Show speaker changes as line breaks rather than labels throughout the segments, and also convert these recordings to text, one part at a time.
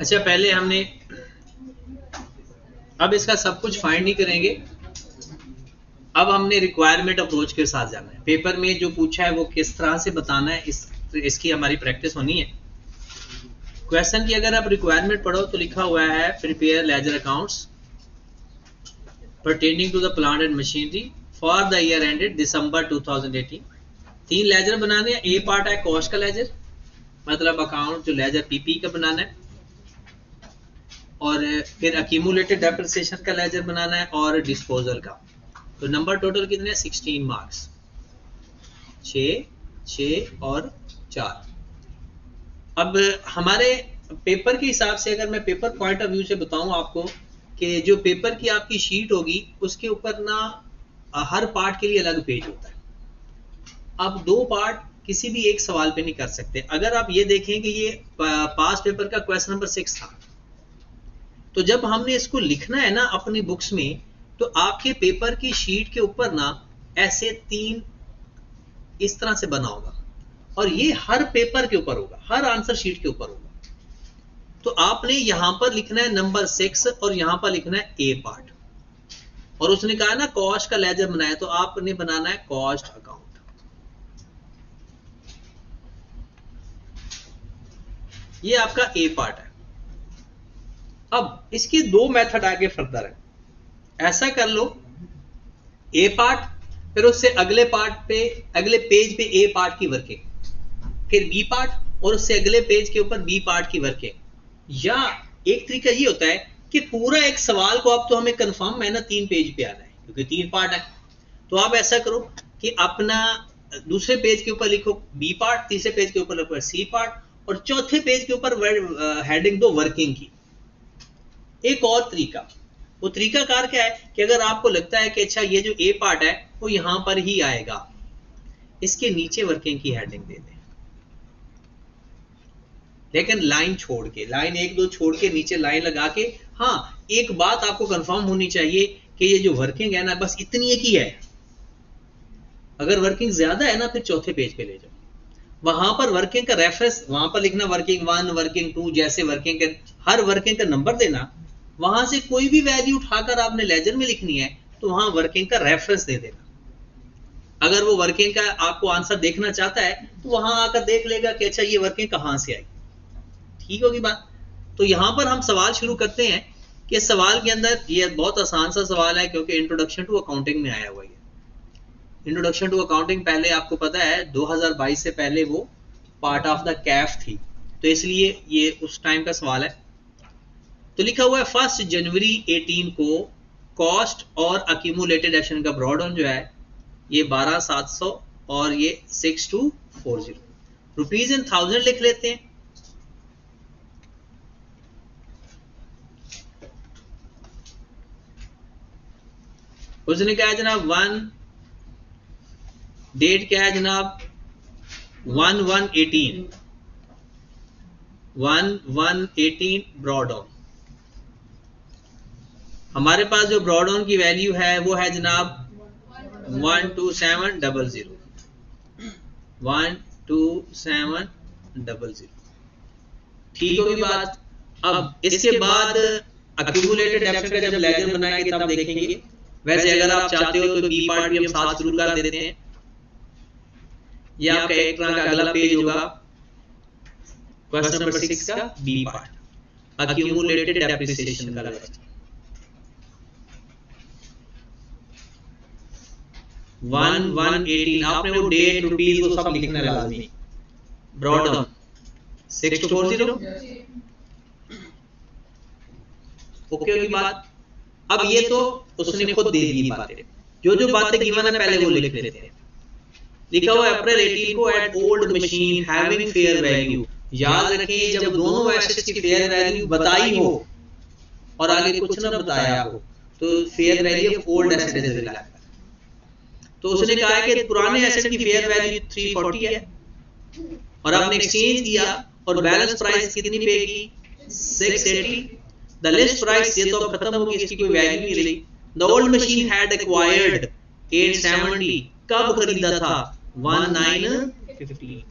अच्छा, पहले हमने अब इसका सब कुछ फाइंड नहीं करेंगे। अब हमने रिक्वायरमेंट अप्रोच के साथ जाना है। पेपर में जो पूछा है वो किस तरह से बताना है, इसकी हमारी प्रैक्टिस होनी है। क्वेश्चन की अगर आप रिक्वायरमेंट पढ़ो तो लिखा हुआ है prepare ledger accounts pertaining to the plant and machinery for the year ended December 2018। 3 laser बनाने हैं। ए पार्ट है कॉस्ट का लेजर, मतलब अकाउंट जो लेजर पीपी का बनाना है, और फिर अक्यूमुलेटेड डेप्रिसिएशन का लेजर बनाना है और डिस्पोजल का। तो नंबर टोटल कितने हैं? 16 मार्क्स, 6 और 4। अब हमारे पेपर के हिसाब से अगर मैं पेपर पॉइंट ऑफ व्यू से बताऊं आपको कि जो पेपर की आपकी शीट होगी उसके ऊपर ना हर पार्ट के लिए अलग पेज होता है। आप 2 पार्ट किसी भी एक सवाल पे नहीं कर सकते। अगर आप ये देखें कि ये पास पेपर का क्वेश्चन नंबर 6 था, तो जब हमने इसको लिखना है ना अपनी बुक्स में, तो आपके पेपर की शीट के ऊपर ना ऐसे 3 इस तरह से बना होगा, और ये हर पेपर के ऊपर होगा, हर आंसर शीट के ऊपर होगा। तो आपने यहां पर लिखना है नंबर 6 और यहां पर लिखना है ए पार्ट। और उसने कहा ना कॉस्ट का लेजर बनाया, तो आपने बनाना है कॉस्ट अकाउंट। ये आपका ए पार्ट है। अब इसके 2 मेथड आगे फर्दर है। ऐसा कर लो, ए पार्ट, फिर उससे अगले पार्ट पे, अगले पेज पे ए पार्ट की वर्किंग, फिर बी पार्ट, और उससे अगले पेज के ऊपर बी पार्ट की वर्किंग। या एक तरीका ये होता है कि पूरा एक सवाल को अब तो हमें कंफर्म है ना 3 पेज पे आना है क्योंकि 3 पार्ट है। तो आप ऐसा करो कि अपना दूसरे पेज के ऊपर लिखो बी पार्ट, तीसरे पेज के ऊपर लिखो सी पार्ट, और चौथे पेज के ऊपर हेडिंग दो वर्किंग की। एक और तरीका, वो तरीका कार क्या है कि अगर आपको लगता है कि अच्छा ये जो ए पार्ट है वो यहां पर ही आएगा, इसके नीचे वर्किंग की हेडिंग दे दें, लेकिन लाइन छोड़ के, लाइन 1-2 छोड़ के नीचे लाइन लगा के। हाँ, एक बात आपको कंफर्म होनी चाहिए कि ये जो वर्किंग है ना बस इतनी एक ही है। अगर वर्किंग ज्यादा है ना फिर चौथे पेज पे ले जाओ, वहां पर वर्किंग का रेफरेंस, वहां पर लिखना वर्किंग 1, वर्किंग 2, जैसे वर्किंग के हर वर्किंग का नंबर देना। वहां से कोई भी वैल्यू उठाकर आपने लेजर में लिखनी है तो वहां वर्किंग का रेफरेंस दे देना। अगर वो वर्किंग का आपको आंसर देखना चाहता है तो वहां आकर देख लेगा कि अच्छा ये वर्किंग कहां से आई। ठीक होगी बात। तो यहां पर हम सवाल शुरू करते हैं कि सवाल के अंदर ये बहुत आसान सा सवाल है क्योंकि इंट्रोडक्शन टू अकाउंटिंग में आया हुआ है। इंट्रोडक्शन टू अकाउंटिंग पहले आपको पता है 2022 से पहले वो पार्ट ऑफ द कैफ थी, तो इसलिए ये उस टाइम का सवाल है। तो लिखा हुआ है 1 जनवरी 18 को कॉस्ट और अक्यूमुलेटेड एक्शन का ब्रॉड ऑन जो है ये 12,700 और ये 6240। रुपीज इन 1000 लिख लेते हैं। उसने कहा जनाब 1, डेट क्या है जनाब 1/1/18, 1/1/18 ब्रॉड ऑन। हमारे पास जो ब्रॉड ऑन की वैल्यू है वो है जनाब 12700, 12700। ठीक होगी बात। अब इसके बाद अक्यूमुलेटेड एक्शन का जब लेजर बनाएंगे तब देखेंगे। वैसे अगर आप चाहते हो तो बी पार्ट भी हम साथ शुरू कर देते हैं। ये आपका एक तरह का अगला पेज होगा क्वेश्चन नंबर 6 का बी पार्ट, अक्यूमुलेटेड डेप्रिसिएशन का लेजर। 1/1/18 आपने वो डेट, रुपीस वो सब लिखना है लाजमी। Broad on 6240। ओके होगी बात। अब ये तो उसने खुद दे दी बातें, जो जो बातें गिवन है पहले वो लिख लेते हैं। लिखा हुआ अप्रैल 18 को at old machine having fair value. याद रखें जब दोनों एसेट्स की फेयर वैल्यू बताई हो और आगे कुछ ना बताया हो तो fair value of old asset is reliable. तो उसने कहा है कि पुराने एसेट की फेयर वैल्यू 340 है और आपने एक्सचेंज किया और बैलेंस प्राइस कितनी पे की 680। द लिस्ट प्राइस ये तो खत्म हो गई, इसकी कोई वैल्यू नहीं रही। The old machine had acquired 870, कब खरीदा था 1950।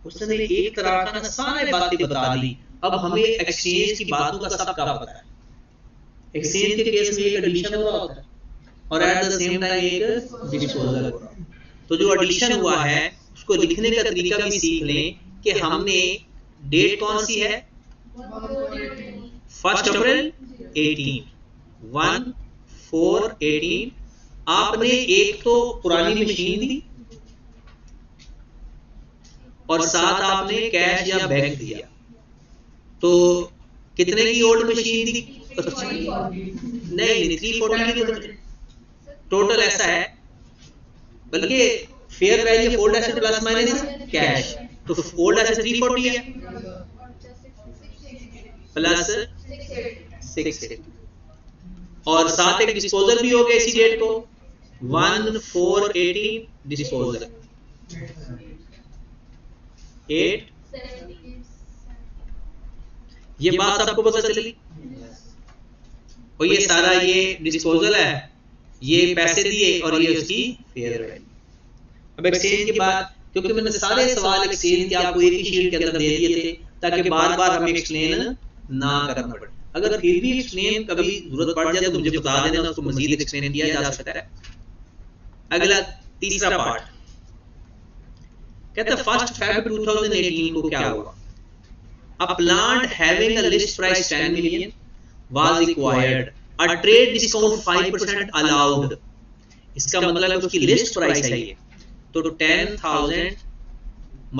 उसने एक तरह का ना सारे बातें बता दी। अब हमें एक्सचेंज की बातों का सब क्या पता है। एक्सचेंज के केस में एक एडिशन हो रहा होता है और एट द सेम टाइम एक डिस्पोजल हो रहा है। तो जो एडिशन हुआ है उसको लिखने का तरीका भी सीख लें कि हमने डेट कौन सी है 1 अप्रैल 18 1/4/18। आपने एक तो पुरानी मशीन दी और साथ आपने कैश या बैंक दिया। तो कितने की ओल्ड मशीन दी? नहीं 340 की टोटल ऐसा है, बल्कि fair value old asset plus minus cash, तो ओल्ड एसेट 340 है प्लस 680 और साथ एक डिस्पोजल भी हो गया इसी डेट को 1/4/18 डिस्पोजल 8। ये बात सबको पता चली। और ये सारा ये डिस्पोजल है, ये पैसे दिए और ये उसकी फेयर वैल्यू। अब एक्सचेंज के बाद क्योंकि मैंने सारे सवाल एक्सचेंज के आपको एक ही शीट के अंदर दे दिए थे ताकि बार बार हमें एक्सप्लेन ना करना पड़े। अगर फिर भी एक्सप्लेन कभी जरूरत पड़ जाए तो मुझे बता देना, उसको मजीद एक्सप्लेन किया जा सकता है। अगला तीसरा पार्ट कहता है 1 Feb 2018 को क्या हुआ। A plant having a list price 10 million was acquired. A trade discount 5% allowed. इसका मतलब है उसकी लिस्ट प्राइस है ये, तो 10,000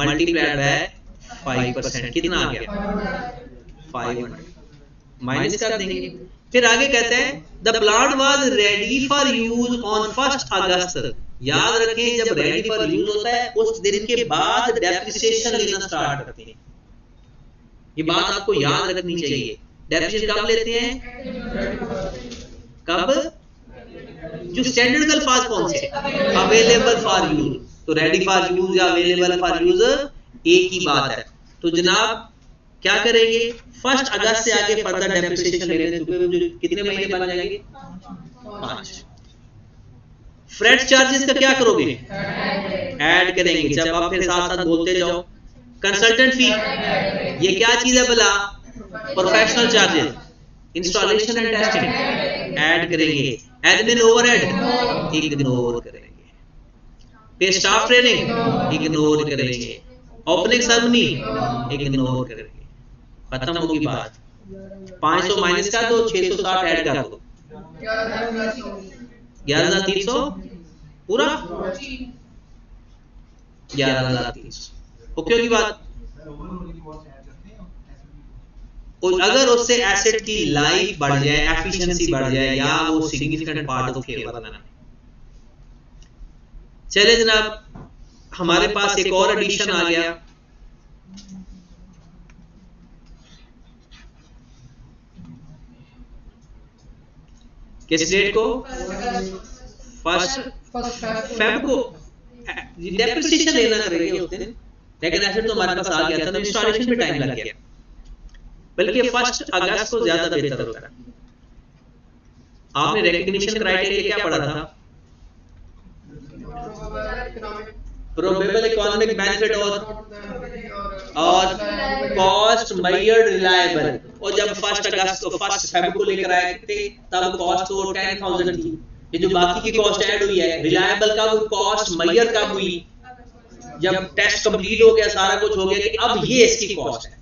मल्टीप्लाइड बाय 5% कितना आ गया 500 माइनस कर देंगे। फिर आगे कहते हैं the plant was ready for use on 1 अगस्त। याद रखें जब रेडी फॉर यूज होता है उस दिन के बाद डेप्रिसिएशन लेना स्टार्ट करते हैं। ये बात आपको याद रखनी चाहिए। डेप्रिसिएशन कब लेते हैं? कब? जो स्टैंडर्ड अल्फाज कौन से? Available for use. तो रेडी फॉर यूज या अवेलेबल फॉर यूज एक ही बात है। तो जनाब क्या करेंगे 1 अगस्त से आगे फर्दर डेप्रिसिएशन ले लेते हैं। कितने महीने बन जाएंगे? 5। फ्रेट चार्जेस का क्या करोगे? ऐड करेंगे। जब आप फिर साथ साथ बोलते जाओ। कंसल्टेंट फी ये क्या चीज है भला? Professional charges, installation and testing add करेंगे। एडमिन ओवरहेड इग्नोर करेंगे। फिर स्टाफ ट्रेनिंग इग्नोर करेंगे। ओपनिंग सेरेमनी इग्नोर करेंगे। खत्म होगी बात। 500 माइनस का तो 660 ऐड कर दो। 11,300 पूरा 11,300 ओके होगी बात। और अगर उससे एसेट की लाइफ बढ़ जाए, एफिशिएंसी बढ़ जाए या वो सिग्निफिकेंट पार्ट ऑफ फेवर बनाना। चले जनाब हमारे पास एक और एडिशन आ गया। किस डेट को? 1 फेब को डेप्रिसिएशन लेना करेंगे उस दिन, लेकिन एसेट तो हमारे पास आ गया था, तो इंस्टॉलेशन में टाइम लग गया। बल्कि 1 अगस्त को ज्यादा बेहतर होता है। आपने रिकॉग्निशन क्राइटेरिया क्या पढ़ा था? प्रोबेबल इकोनॉमिक बेनिफिट और कॉस्ट मेजर्ड रिलायबल। और जब 1 अगस्त को 1 फेब को लेकर आए थे तब कॉस्ट तो 10,000 थी। ये जो बाकी की कॉस्ट ऐड हुई है रिलायबल का वो कॉस्ट मेजर कब हुई? जब टेस्ट कंप्लीट हो गया, सारा कुछ हो गया कि अब ये इसकी कॉस्ट है।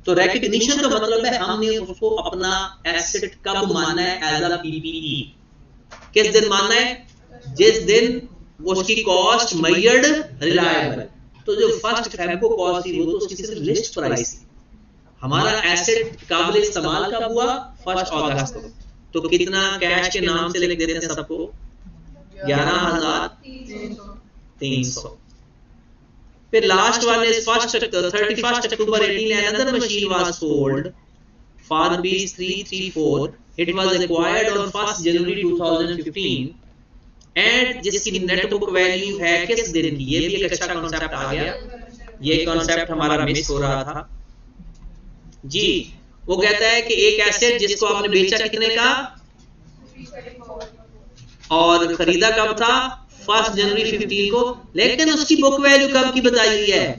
तो रिकॉग्निशन का मतलब है हमने उसको अपना एसेट कब माना है एज अ पीपीई। किस दिन मानना है? जिस दिन उसकी कॉस्ट मेजर्ड रिलायबल। तो जो 1 फेब को कॉस्ट थी वो तो उसकी सिर्फ लिस्ट प्राइस थी। हमारा एसेट काबिल इस्तेमाल कब हुआ? 1 अगस्त को। तो कितना कैश के नाम से लिख देते हैं सबको? 11,300। फिर last one is 31 October 18 another machine was sold for rupees 334. It was acquired on 1 January 2015 and जिसकी नेट बुक वैल्यू है किस दिन की? ये भी एक अच्छा कॉन्सेप्ट आ गया। ये कॉन्सेप्ट हमारा मिस हो रहा था जी। वो कहता है कि एक एसेट जिसको आपने बेचा कितने का और खरीदा कब था? 1 जनवरी 15 को, लेकिन उसकी बुक वैल्यू कब की बताई हुई है?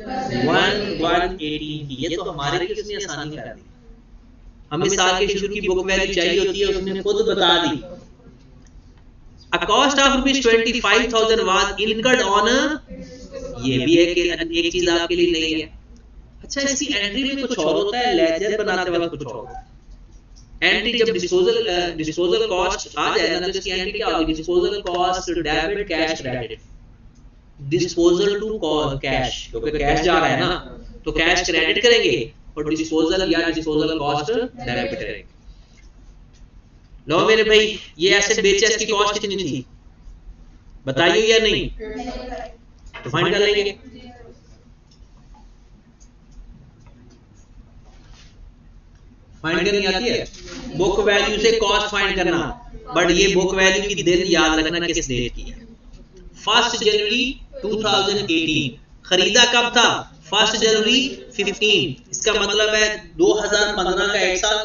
1/1/18 की। ये तो हमारे लिए उसने आसानी कर दी। हमें साल के शुरू की बुक वैल्यू चाहिए होती है, उसने खुद बता दी। A cost of ₹25,000 was incurred on a, ये भी एक चीज आपके लिए नहीं है। अच्छा, इसकी एंट्री में कुछ और होता है, लेजर बनाते वक्त कुछ और होता है। एंट्री जब डिस्पोजल कॉस्ट आ जाए ना, तो इसकी एंट्री क्या होगी? Disposal cost debit cash credit, disposal to cash, क्योंकि कैश जा रहा है ना, तो कैश क्रेडिट करेंगे और डिस्पोजल या डिस्पोजल कॉस्ट डेबिट करेंगे। लो मेरे भाई, ये एसेट बेचे, इसकी कॉस्ट कितनी थी बताइए या नहीं? तो फाइंड कर लेंगे। फाइंड करनी आती है? बुक वैल्यू से कॉस्ट फाइंड करना, बट ये बुक वैल्यू की दिन याद रखना किस डेट की है। 1 जनवरी 2018। खरीदा कब था? 1 जनवरी 15। इसका मतलब है 2015 का एक साल,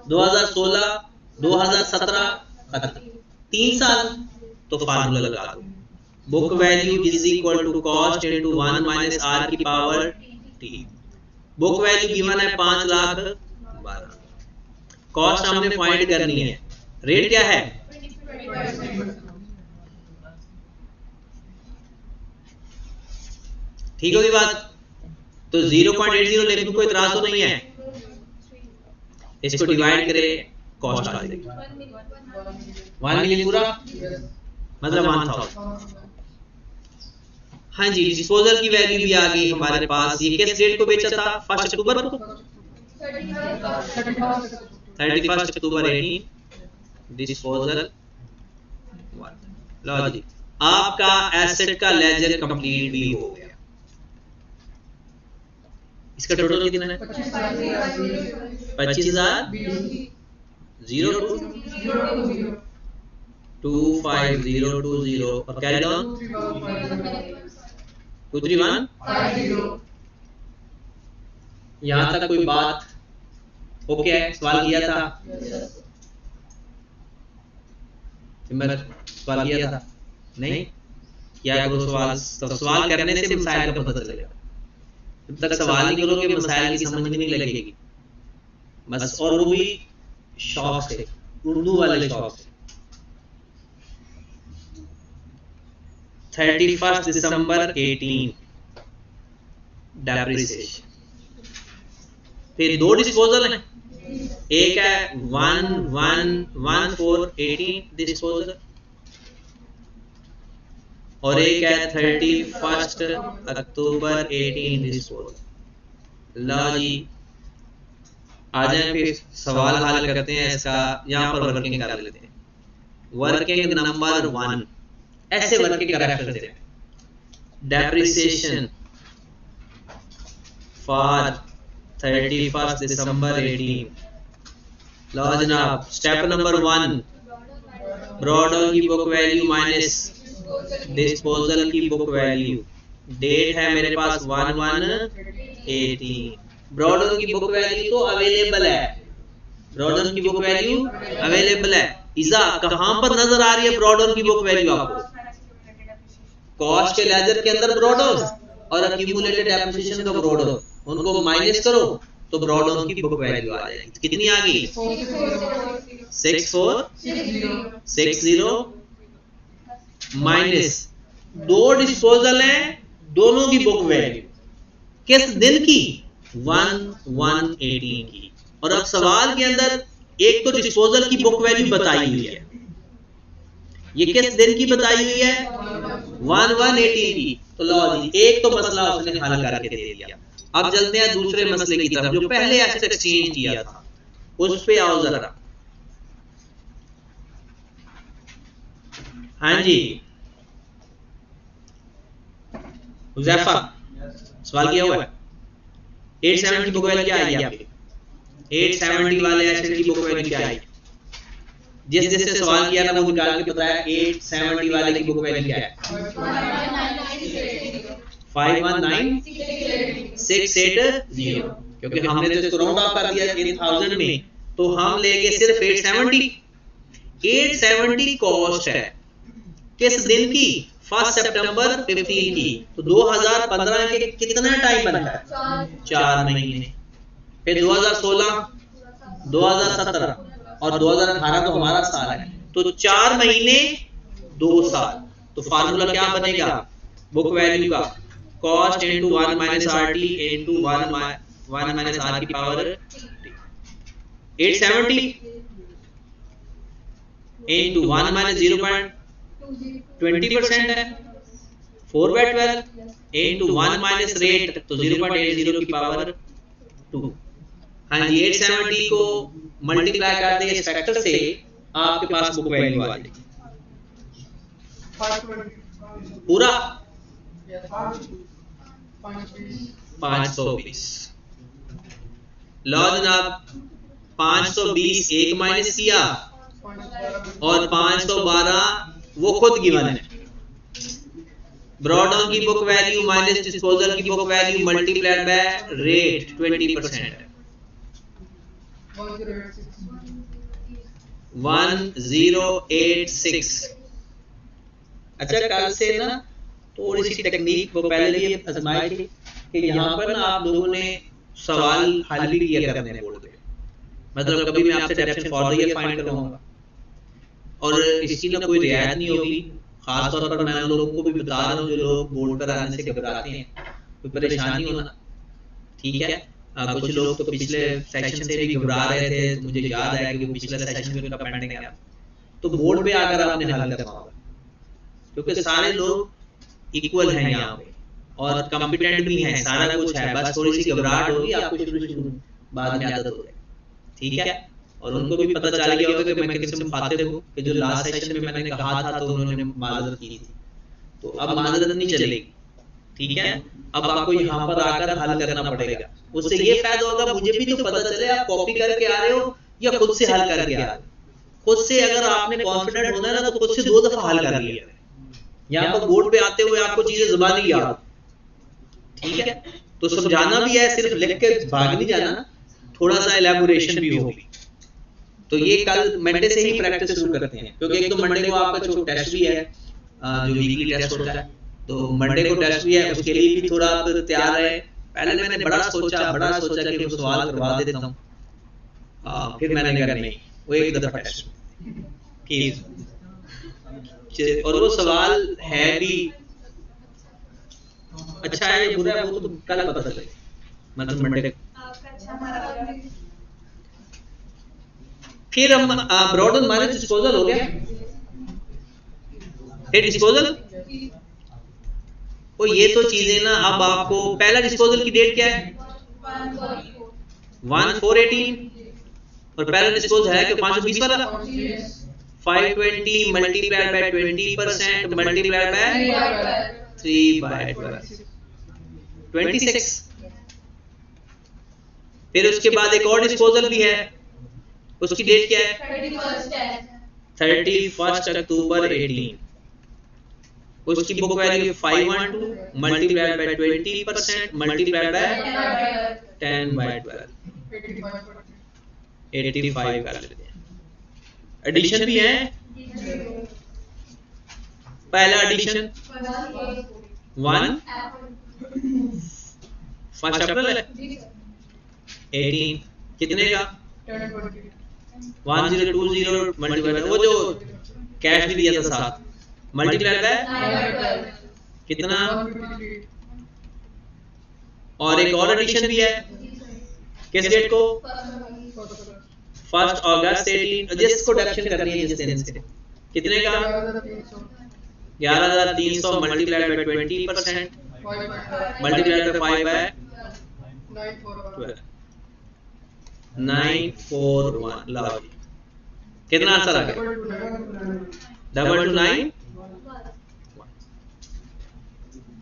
2016, 2017 खत्म, 3 साल। तो फार्मूला लगा दो, book value is equal to cost into 1 minus R की power T. Book value given है 5,12,000, कॉस्ट हमने फाइंड करनी है, रेट क्या है? ठीक होगी बात? तो 0.80 लिख दूं, कोई इतराज तो नहीं है? इसको डिवाइड करें, कॉस्ट आ जाएगी 1 मिलियन पूरा, मतलब 1000। हाँ जी, डिस्पोजल की वैल्यू भी आ गई हमारे पास। ये किस डेट को बेचा था? 1 अक्टूबर को, 31 अक्टूबर 18। डिस्पोजल, लो जी, आपका एसेट का लेजर कंप्लीट भी हो गया। इसका टोटल कितना है? 25,000 25,020 और कैरी ऑन 231। यहां तक कोई बात ओके है? सवाल किया था? सवाल किया था? नहीं क्या करो सवाल? सवाल करने से मसाइल का पता चलेगा। जब तक सवाल नहीं करोगे मसाइल की समझ नहीं लगेगी बस, और वो भी शौक से, उर्दू वाले शौक से। 31 दिसंबर 18 डेप्रिसिएशन। फिर 2 डिस्पोजल हैं, एक है 1/1/14/18 डिस्पोजल और एक है 31 अक्टूबर 18 डिस्पोजल। लो जी, आ जाए फिर सवाल हल करते हैं इसका। यहाँ पर वर्किंग कर लेते हैं। वर्किंग नंबर 1, ऐसे वर्किंग का रेफरेंस देते हैं। डेप्रिसिएशन फॉर 31 दिसंबर 18। लो जनाब, स्टेप नंबर 1, ब्रॉडर की बुक वैल्यू माइनस डिस्पोजल की बुक वैल्यू। डेट है मेरे पास 1/1/18। ब्रॉडर की बुक वैल्यू तो अवेलेबल है, ब्रॉडर की बुक वैल्यू अवेलेबल है। इजा कहां पर नजर आ रही है ब्रॉडर की बुक वैल्यू आपको? कॉस्ट के लेजर के अंदर ब्रॉडर और एक्यूमुलेटेड डेप्रिसिएशन का ब्रॉडर, उनको माइनस करो तो ब्रॉडर की बुक वैल्यू आ जाएगी। कितनी आ गई? 6460 माइनस 2 डिस्पोजल है, दोनों की बुक वैल्यू किस दिन की? 1/1/18 की। और अब सवाल के अंदर एक तो डिस्पोजल की बुक वैल्यू बताई हुई है, ये किस दिन की बताई हुई है? 1/1/18 की। तो लो जी, एक तो मसला उसने हल करके दे दिया। अब चलते हैं दूसरे मसले की तरफ, जो पहले एसेट एक्सचेंज किया था उस पे आओ जरा। हाँ जी हुज़ैफा, सवाल किया हुआ है। 870 की बुक वैल्यू क्या आएगी आपकी? 870 वाले एसेट की बुक वैल्यू क्या आएगी? जिससे सवाल किया था वो निकाल के बताया। 870 वाले की बुक वैल्यू क्या है? 519,680, क्योंकि हमने तो इसको राउंड ऑफ कर दिया 1000 में, तो हम लेंगे सिर्फ 870। 870 कॉस्ट है, किस दिन की? 1 सितंबर 15 की। तो 2015 के कितना टाइम बनता है? 4 महीने। फिर 2016, 2017 और 2018 तो हमारा साल है, तो 4 महीने 2 साल। तो फार्मूला क्या बनेगा बुक वैल्यू का? Cost into 1 minus R T into 1 minus R की पावर 870 इंटू 1 माइनस 0.20% है 4/12 इंटू 1 माइनस रेट तो 0.80 की पावर 2। हाँ जी, 870 को मल्टीप्लाई कर दें इस फैक्टर से, आपके पास बुक वैल्यू आ जाएगी पूरा 520। लो जनाब, 520 एक माइनस किया और 512 वो खुद गिवन है। ब्रॉड डाउन की बुक वैल्यू माइनस डिस्पोजल की book value multiplied by rate 20%। 1086। अच्छा, कल से ना थोड़ी सी टेक्निक वो पहले भी आजमाई थी कि यहाँ पर ना आप लोगों ने सवाल हल भी किया करने हैं बोर्ड पे। मतलब कभी मैं आपसे direction for the year find करवाऊंगा और इसकी ना कोई रियायत नहीं होगी। खास तौर पर मैं उन लोगों को भी बता रहा हूँ जो लोग बोर्ड पर आने से घबराते हैं, कोई परेशानी हो ना, ठीक है। कुछ लोग तो पिछले सेक्शन से भी घबरा रहे थे, तो मुझे याद आया कि वो पिछले सेक्शन में उनका पेंडिंग है, तो बोर्ड पे आकर आपने हल करना होगा, क्योंकि सारे लोग इक्वल हैं यहाँ पे और कॉम्पिटेंट भी हैं, सारा कुछ है, बस थोड़ी सी घबराहट होगी आपको शुरू बाद में आदत हो जाएगी, ठीक है। और उनको भी पता चल गया होगा कि मैं किससे मुखातिब हूँ, कि जो लास्ट सेशन में मैंने कहा था तो उन्होंने माजरत की थी, तो अब माजरत नहीं चलेगी, ठीक है। अब आपको यहाँ पर आकर हल करना पड़ेगा। उससे ये फायदा होगा, मुझे भी तो पता चले आप कॉपी करके आ रहे हो या खुद से हल करके आ रहे हो। खुद से अगर आपने कॉन्फिडेंट होना है ना, तो खुद से 2 दफा हल कर लिया। यहाँ पर बोर्ड पे आते हुए आपको चीजें जुबानी याद, ठीक है। तो समझाना भी है, सिर्फ लिख के भाग नहीं जाना, थोड़ा सा एलैबोरेशन भी होगी। तो ये कल मंडे से ही प्रैक्टिस शुरू करते हैं, क्योंकि एक तो मंडे को आपका छोटा टेस्ट भी है, जो वीकली टेस्ट होता है, तो मंडे को टेस्ट भी है, उसके लिए भी थोड़ा आप तैयार रहे। पहले मैंने बड़ा सोचा कि वो सवाल करवा देता हूँ, फिर मैंने कहा नहीं, वो एक दफा टेस्ट प्लीज, और वो सवाल है भी अच्छा है या बुरा है वो तो कल पता चलेगा, मतलब मंडे। फिर हम ब्रॉड माइनस डिस्पोजल हो गया, फिर डिस्पोजल, तो ये तो चीजें ना, अब आपको पहला डिस्पोजल की डेट क्या है 1418 और पहला डिस्पोजल है कि 520 वाला 520 मल्टीप्लाइड बाय 20% मल्टीप्लाइड बाय 3/12 26। फिर उसके बाद एक और डिस्पोजल भी है, उसकी डेट क्या है 31 अक्टूबर 18। उसकी book value 512 multiplied by 20% multiplied bye 10/12 85 कर लेते हैं। एडिशन भी है, पहला एडिशन 1 फर्स्ट अप्रैल है 18 कितने का 1020 मल्टीप्लाई, वो जो कैश भी दिया था साथ, मल्टीप्लाई बाय कितना, और एक और एडिशन भी है किस डेट को 1 अगस्त 18, जिसको डिडक्शन करनी है जिस दिन से, कितने का 11300 multiplied by 20% multiplied by 5 by 941। लो कितना आंसर आ गया 229।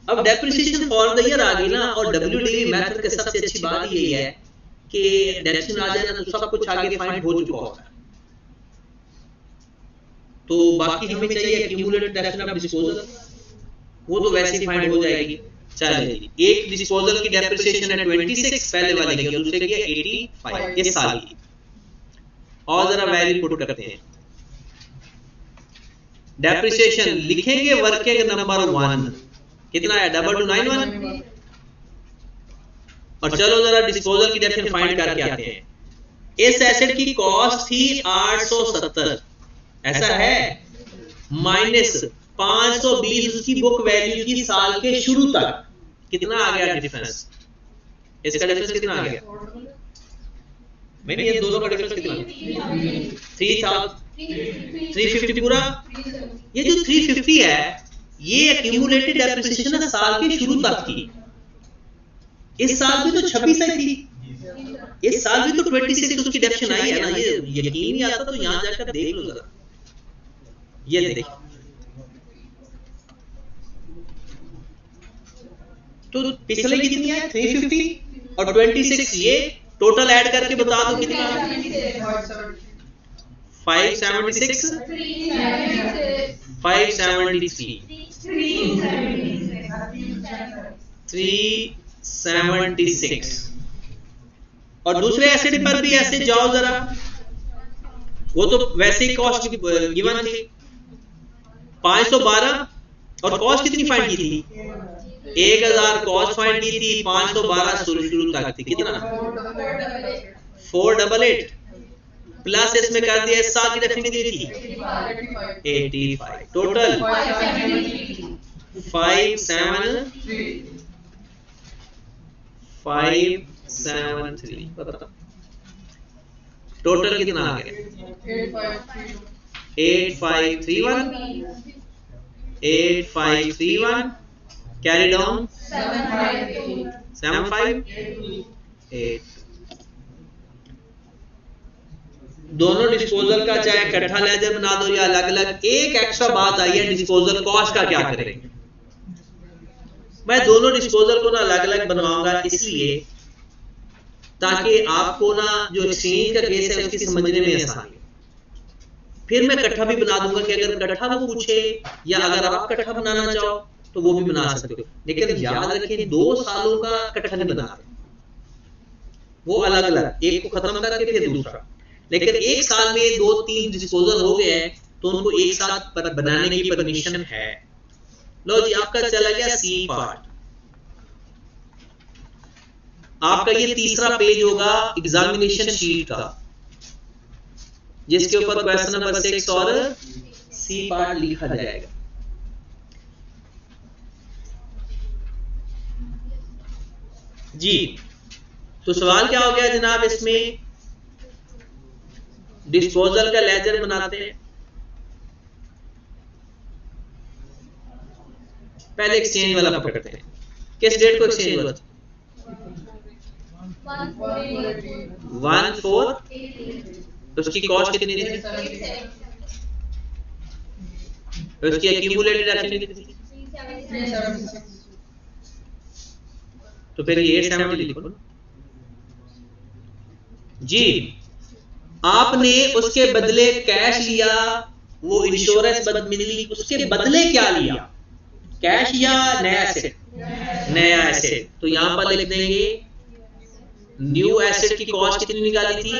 अब डेप्रिसिएशन फॉर द ईयर आ गई ना, और WDV मेथड के सबसे अच्छी बात यही है कि डेप्रिसिएशन आ जाए ना तो सब कुछ आगे फाइंड हो चुका होता है, तो बाकी हमें चाहिए एक्यूमुलेटेड डेप्रिसिएशन ऑफ डिस्पोजल, वो तो वैसे ही फाइंड हो जाएगी। चलिए, एक डिस्पोजल की डेप्रिसिएशन है 26 पहले वाले की, और दूसरे की 85 इस साल की, और जरा वैल्यू पुट करते हैं। डेप्रिसिएशन लिखेंगे वर्किंग नंबर 1 कितना है 2291। और चलो जरा डिस्पोजल की डेफिनेशन फाइंड करके आते हैं। इस एसेट की कॉस्ट थी 870, ऐसा है, माइनस 520 उसकी बुक वैल्यू की साल के शुरू तक, कितना आ गया डिफरेंस? इसका डिफरेंस कितना आ गया? नहीं ये दोनों का डिफरेंस कितना? 350 पूरा। ये जो 350 है ये एक्यूमुलेटेड डेप्रिसिएशन है साल के शुरू तक की। इस साल भी तो 26 आई थी, इस साल भी तो 26 उसकी डेप्रिसिएशन आई है ना। ये यकीन नहीं आता तो यहां जाकर देख लो जरा, ये देख। तो पिछले कितनी है 350 और 26, ये टोटल ऐड करके बता दो कितना? 576 573 376। और दूसरे एसेट पर भी ऐसे जाओ जरा, वो तो वैसे ही कॉस्ट गिवन थी 512 और कॉस्ट कितनी फाइंड की थी? 1000 कॉस्ट फाइंड की थी, 512 शुरू तक थी, कितना? 488 प्लस इसमें कर दिया इस साल की डेफिनेशन दी थी 85, टोटल 573। बताओ टोटल कितना आ गया? 8531 कैरी डाउन 758। दोनों डिस्पोजल का चाहे इकट्ठा लेजर बना दो या अलग अलग। एक एक्स्ट्रा बात आई है डिस्पोजल कॉस्ट का क्या करेंगे। मैं दोनों डिस्पोजल को ना अलग अलग बनवाऊंगा इसलिए ताकि आपको ना जो एक्सचेंज का केस है उसकी समझने में आसानी। फिर मैं इकट्ठा भी बना दूंगा कि अगर इकट्ठा वो पूछे या अगर आप इकट्ठा बनाना चाहो तो वो भी बना सकते हो। लेकिन याद रखें 2 सालों का इकट्ठा नहीं बनाते, वो अलग अलग, एक को खत्म करके फिर दूसरा। लेकिन एक साल में 2-3 डिस्पोजल हो गए हैं तो उनको एक साथ पर बनाने की परमिशन है। लो जी आपका चला गया सी पार्ट। आपका ये तीसरा पेज होगा एग्जामिनेशन शीट का, जिसके ऊपर क्वेश्चन नंबर 6 और सी पार्ट लिखा जाएगा। जी तो सवाल क्या हो गया जनाब, इसमें डिस्पोजल का लेजर बनाते हैं। पहले एक्सचेंज वाला पकड़ते हैं। किस डेट को एक्सचेंज हुआ था? 14। तो उसकी कॉस्ट कितनी थी? उसकी एक्यूमुलेटेड कितनी थी? तो फिर ये 870 लिखो ना जी। आपने उसके बदले कैश लिया, वो इंश्योरेंस मिली, उसके बदले क्या लिया? कैश या नया एसेट? नया एसेट। तो यहां पर लिख देंगे न्यू एसेट की कॉस्ट कितनी निकाली थी?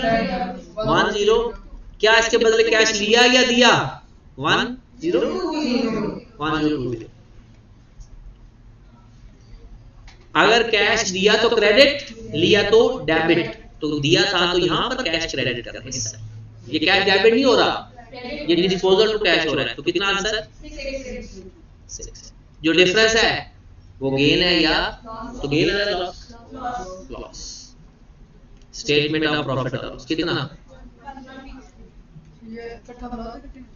10। क्या इसके बदले कैश लिया या दिया? 1020। अगर कैश दिया तो क्रेडिट, लिया तो डेबिट। तो दिया था तो यहां पर कैश क्रेडिट करना है। ये कैश डेबिट नहीं हो रहा, ये डिस्पोजल टू कैश हो रहा है। तो कितना आंसर? 6। जो डिफरेंस है वो गेन है या तो गेन है लॉस। स्टेटमेंट ऑफ प्रॉफिट और लॉस कितना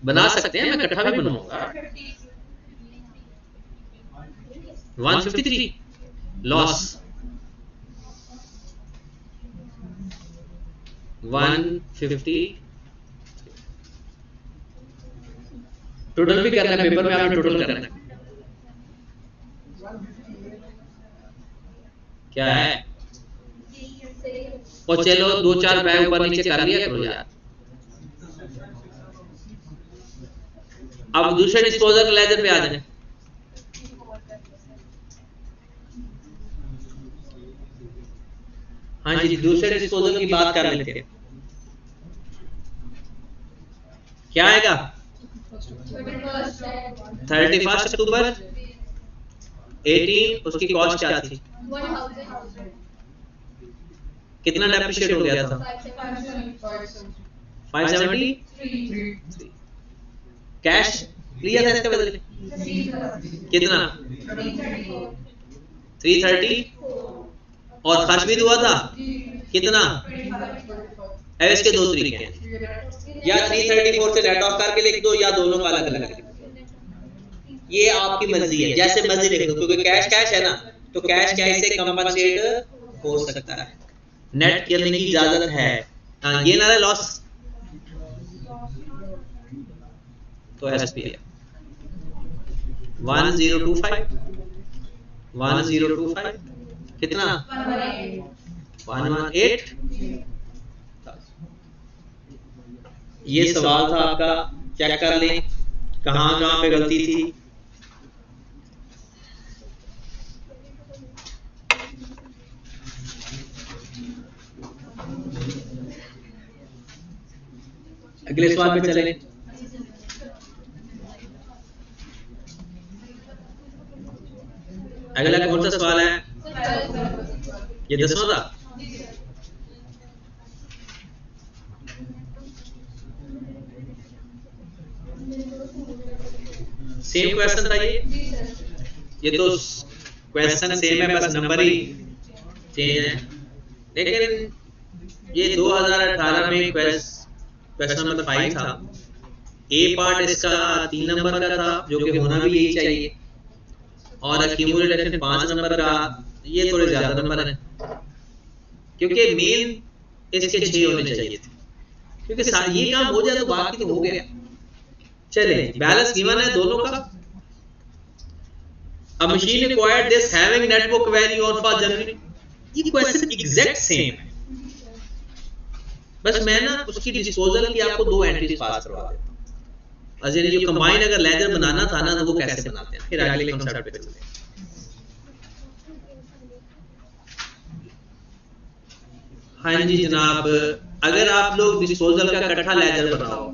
बना सकते हैं? मैं इकट्ठा भी बनाऊंगा। 153 लॉस, 150 टोटल भी करना है, पेपर में आपने टोटल करना है। क्या है? और चलो 2-4 रुपए ऊपर नीचे कर लिया करो यार। अब दूसरे डिस्पोजल लेजर पे आ जाए। हाँ जी दूसरे डिस्पोजल की बात कर लेते हैं। क्या आएगा? 31 अक्टूबर 18 उसकी कॉस्ट क्या थी? कितना डेप्रिशिएट हो गया था? 570। कैश लिया था इसके बदले कितना? 330 और खर्च भी हुआ था कितना? इसके दो तरीके हैं, या 334 से नेट ऑफ करके लिख दो या दोनों का अलग अलग लिख दो, ये आपकी मर्जी है, जैसे मर्जी लिख दो, क्योंकि कैश कैश है ना, तो कैश कैश से कंपनसेट हो सकता है, नेट करने की इजाजत है। ये ना लॉस तो एसपीआई 1025 कितना? 118। ये सवाल था आपका, चेक कर लें कहां कहां पे गलती थी। अगले सवाल पे चलें। अगला कौन सा सवाल है? ये 10वां था। सेम क्वेश्चन था ये तो क्वेश्चन सेम है, बस नंबर ही चेंज है। लेकिन ये 2018 में क्वेश्चन नंबर 5 था। ए पार्ट इसका 3 नंबर का था, जो कि होना भी यही चाहिए, और एक्यूमुलेशन 5 नंबर का, ये थोड़े ज्यादा नंबर है, क्योंकि मेन इसके 6 होने चाहिए थे, क्योंकि ये काम हो जाए तो बाकी तो हो गया। चले, बैलेंस गिवन है दोनों का। A machine acquired this having net book value on for January। ये क्वेश्चन एग्जैक्ट सेम है, बस मैं ना उसकी डिस्पोजल की आपको 2 एंट्रीज पास करवा देता हूं। अजय जो कंबाइन अगर लेजर बनाना था ना, तो वो कैसे बनाते हैं, फिर अगले कांसेप्ट पे चलते हैं। हाँ जी जनाब, अगर आप लोग डिस्पोजल का इकट्ठा लेजर बनाओ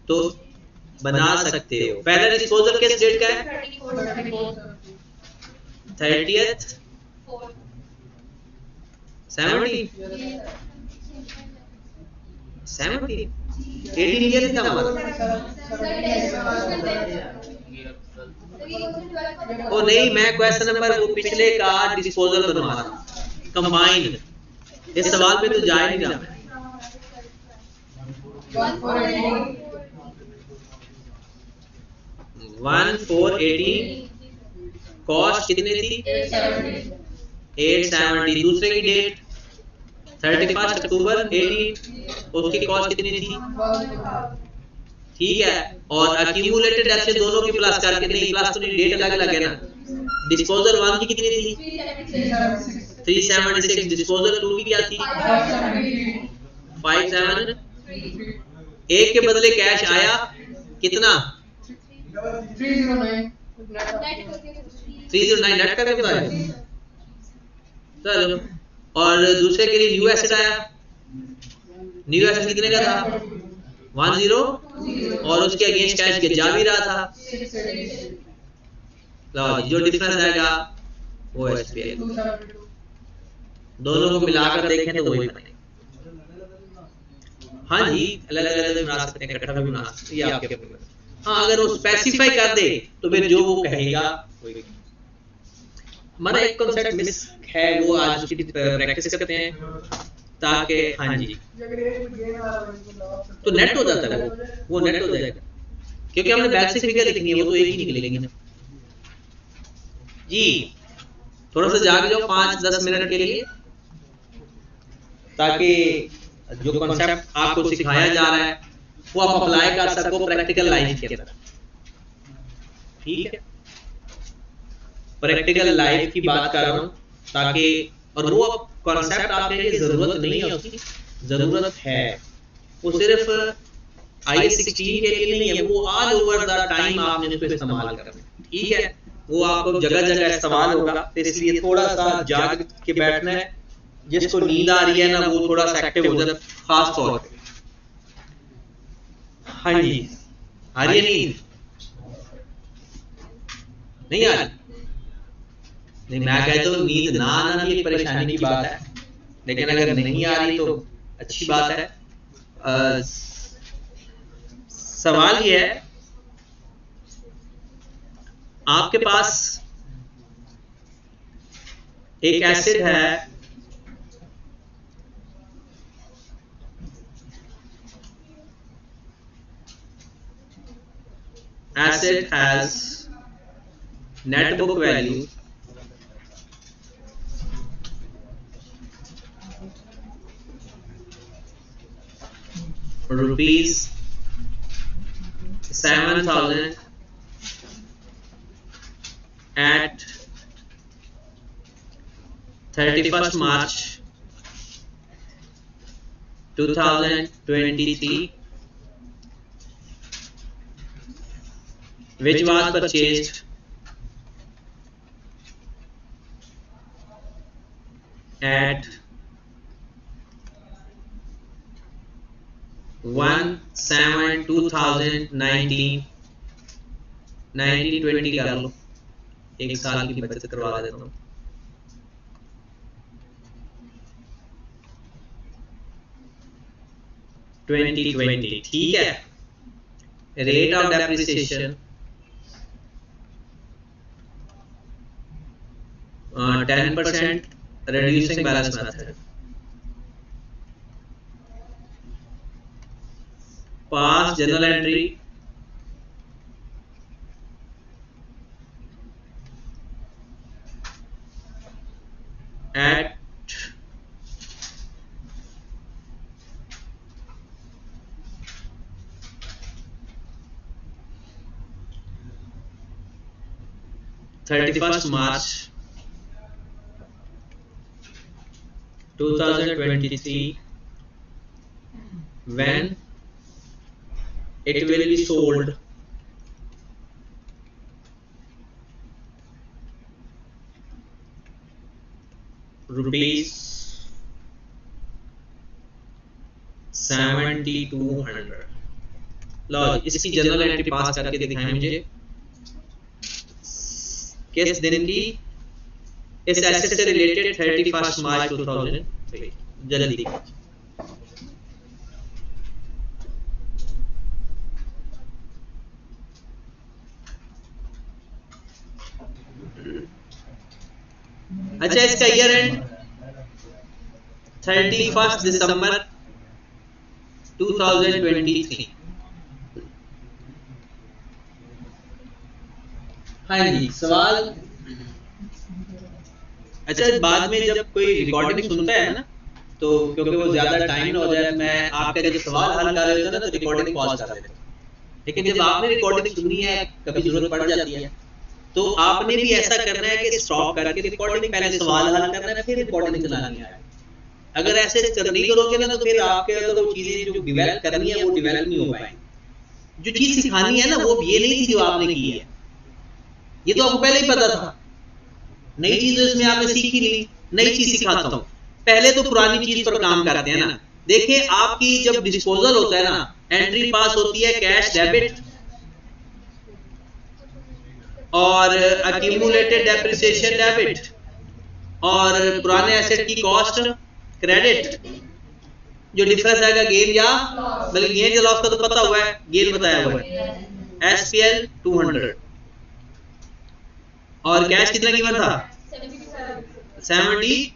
तो बना सकते हो। पहला डिस्पोजल किस डेट का है? 30th 70 18 ईयर था हमारा। ओ नहीं, मैं क्वेश्चन नंबर वो पिछले का डिस्पोजल बनवा रहा हूं, कंबाइन। इस सवाल पे तो जा ही नहीं रहा। 1418 कॉस्ट कितनी थी? 870। दूसरे की डेट 31 अक्टूबर 18, उसकी कॉस्ट कितनी थी? ठीक है, और एक्यूमुलेटेड ऐसे दोनों की प्लस करके, नहीं प्लस तो नहीं, डेट अलग अलग है ना। डिस्पोजल 1 की कितनी थी? 376। डिस्पोजल 2 की क्या थी? 57। एक के बदले कैश आया कितना? 309 नेट करके बताया। चलो, और दूसरे के लिए न्यू एसेट आया। न्यू एसेट कितने का था? 10, और उसके अगेंस्ट कैश के जा भी रहा था। लो जो डिफरेंस आएगा वो एसपीआई। दोनों को मिलाकर देखें तो वही बनेगा। हाँ जी, अलग अलग बना सकते हैं, इकट्ठा भी बना सकते हैं, ये आपके ऊपर। हाँ, अगर वो स्पेसिफाई कर दे तो फिर जो वो कहेगा वही। हमारा एक कांसेप्ट मिस है, वो आज उसकी प्रैक्टिस करते हैं ताकि हाँ जी तो नेट हो जाता है, वो नेट हो जाएगा, क्योंकि हमने बैक से फिगर लिखनी है, वो तो एक ही निकलेगी ना जी। थोड़ा सा जाग जाओ 5-10 मिनट के लिए, ताकि जो कांसेप्ट आपको सिखाया जा रहा है वो आप अप्लाई कर सको प्रैक्टिकल लाइफ के अंदर। ठीक है, प्रैक्टिकल लाइफ की बात कर रहा हूं, ताकि और वो कांसेप्ट आपके लिए जरूरत नहीं है, उसकी जरूरत है, वो सिर्फ IS-16 के लिए नहीं है, वो ऑल ओवर द टाइम आपने इसको इस्तेमाल करना है। ठीक है, वो आपको जगह जगह इस्तेमाल होगा, तो इसलिए थोड़ा सा जाग के बैठना है। जिसको नींद आ रही है ना, वो थोड़ा सा एक्टिव हो जाए, खास तौर पे। हाँ जी, आ रही है नींद? नहीं आ रही? नहीं, मैं कहता हूँ नींद ना आना भी एक परेशानी की बात है, लेकिन अगर नहीं आ रही तो अच्छी बात है। सवाल ये है, आपके पास एक एसिड है, acid has net book value rupees 7,000 at 31st March 2023, which was purchased at 1/7/2019, 1920 कर लो, एक साल की बचत करवा देता हूँ। ठीक है। Rate of depreciation 10% reducing balance method। Pass general entry at 31st March 2023, when it will be sold rupees 7,200। लो इसकी जनरल एंट्री पास करके दिखाएं मुझे, किस दिन की, इस एसेट से रिलेटेड 31st मार्च 2003। जल्दी अच्छा, इसका ईयर एंड 31st दिसंबर 2023। हाँ जी, सवाल। अच्छा, बाद में जब कोई रिकॉर्डिंग सुनता है ना, तो क्योंकि वो ज्यादा टाइम ना हो जाए, मैं आपका जब सवाल हल कर रहे होता ना तो रिकॉर्डिंग पॉज कर देता हूं। लेकिन जब आपने रिकॉर्डिंग सुननी है, कभी जरूरत पड़ जाती है, तो आपने भी ऐसा करना है कि स्टॉप करके रिकॉर्डिंग, पहले सवाल हल करना है, फिर रिकॉर्डिंग चलानी है। अगर ऐसे नहीं करोगे ना, तो फिर आपके अंदर वो चीजें जो डिवेलप करनी है वो डिवेलप नहीं हो पाएंगी। जो चीज सिखानी है ना, वो ये नहीं थी जो आपने की है, ये तो आपको पहले ही पता था। नई चीज इसमें आपने सीखी नहीं, नई चीज सिखाता हूं। पहले तो पुरानी चीज पर काम करते हैं ना। देखिए, आपकी जब डिस्पोजल होता है ना, एंट्री पास होती है कैश डेबिट और अक्यूमुलेटेड डेप्रिसिएशन डेबिट, और पुराने एसेट की कॉस्ट क्रेडिट। जो डिफरेंस आएगा गेन या, बल्कि गेन या लॉस का तो पता हुआ है, गेन बताया हुआ है, SPL 200। और कैश कितना गिवन था? 70।